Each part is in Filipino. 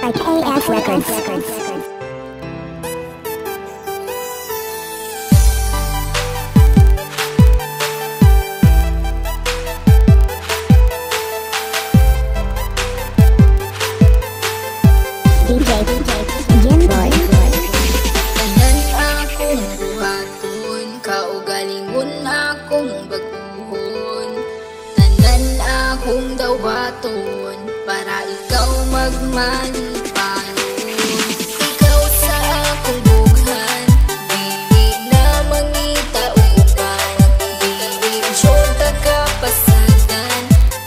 by KF Records. DJ Ginboy. Tanan akong buhaton, kaugalingon akong baguhon. Tanan akong dawaton, para ikaw magmalipayon. Ikaw sa akong bughan, dili na mangita o uban. Dili syota ka pasagan,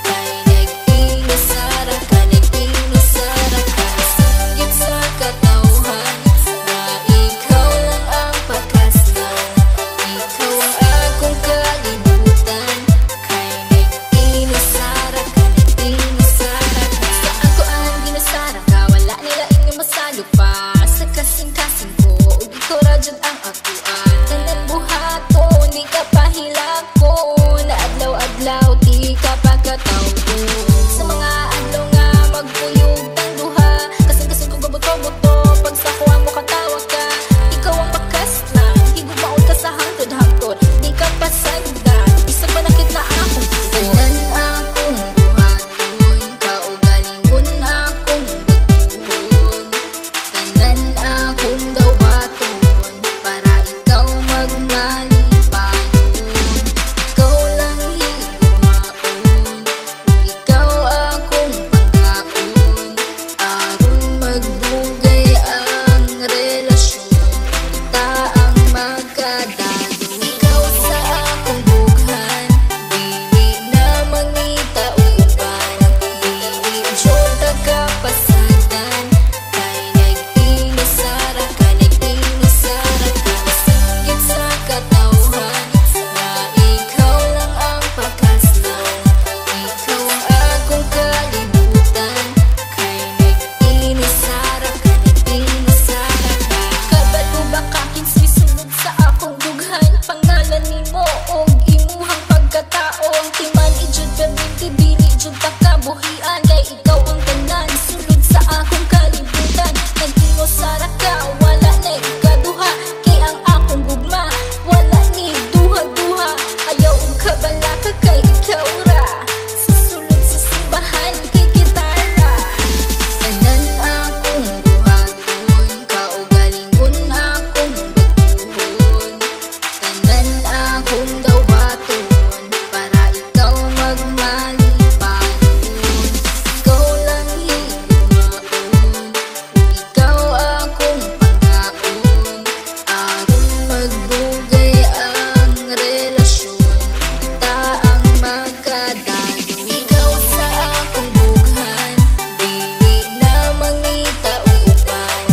kay nag-inusara ka, nag-inusara ka. Singgit sa katawhan, na ikaw lang ang pagkaslan. Ikaw ang akong kalibutan, kay nag-inusara ka, nag-inusara ka. Sa ako ang ginusara ka, wala nila inyong masalo pa. Sa kasing-kasing ko, ug ikaw radyod ang akuan. Tanan buhato, di ka pahilako, na adlaw-adlaw, di ka pagkatawgo. Sa mga adlaw nga magpuyog tang duha, kasing-kasing ko gabuto-buto, pag sa kuha mo katawa ka. Ikaw ang bakas lang, higumaon ka sa hangtod-hangtod, di ka pasagdan, isa pa nakit na akong tugon. Tanan akong buhaton, kaugalingon akong baguhon. Tanan akong dawaton, para ikaw magmalipayon. Ikaw lang higumaon, ikaw akong pagkaon. Aron magdugay ang relasyon, ta ang magkadalo. Ikaw sa akong bughan, dili na mangita o uban. Dili syota ka pasagan, kay nag-inusara ka, nag-inusara ka. Singgit sa katawhan, na ikaw lang ang pagkaslan. Ikaw ang akong kalibutan, kay nag-inusara ka, nag-inusara ka. Kabalo ba kakinsoy sunod sa akong bughan? Pangalan nimo og imuhang pagkatao, ang timan ijud perminti, dili jud ta kabuhian. Kay ikaw ang tanan, sulod sa akong kalibutan. Nag-inusara ka, wala na ikaduha, kay ang akong gugma, wala ni duha-duha. Ayaw og kabala ka, kay ikaw ra, susulod sa simbahan, kay gitara. Tanan akong buhaton, kaugalingon akong baguhon. Tanan akong dawaton, para ikaw magmalipayon. Ikaw lang higumaon, ikaw akong pagkaon. Aron magdugay ang relasyon, ta ang magkadalo. Ikaw sa akong bughan, dili na mangita o uban.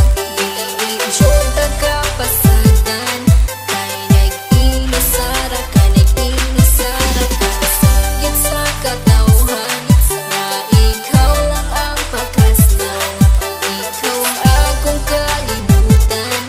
Dili syota ka pasagan, kay nag-inusara ka, nag-inusara ka. Singgit sa katawhan, na ikaw lang ang pagkaslan. Ikaw ang akong kalibutan,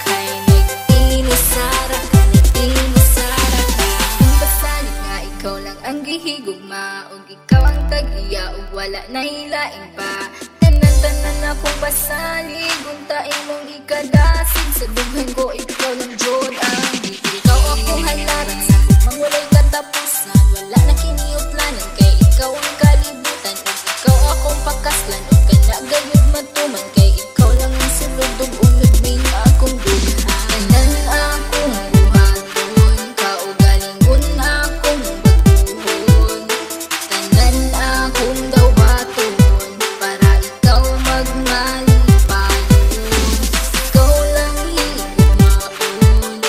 kay nag-inusara ka, nag-inusara ka. Kung basalig nga ikaw lang ang gihigugma, ug ikaw ang tag-iya, ug wala na hilain pa. Tanan-tanan akong basalig, unta imong ikadasig. Sa dughan ko, ikaw lang jud ang bibig. Ikaw akong halaran sa gugmang walay katapusan. Wala na kiniutlanan, kay ikaw ang kalibutan. Ug ikaw akong pakaslan, ug kana gayud matuman. Kay ikaw lang ang sulod, ug unod ning akong dughan. Tanan akong buhaton, kaugalingon akong baguhon. Tanan akong dawaton, para ikaw magmalipayon. Ikaw lang higumaon,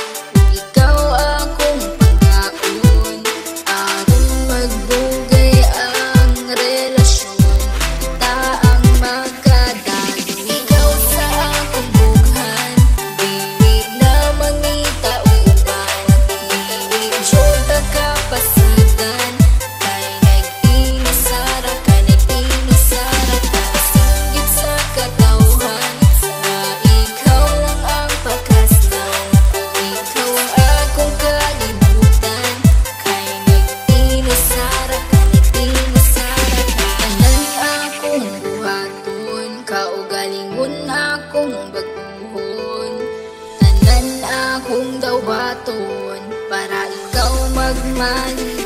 akong baguhon. Tanan akong dawaton para ikaw magmali.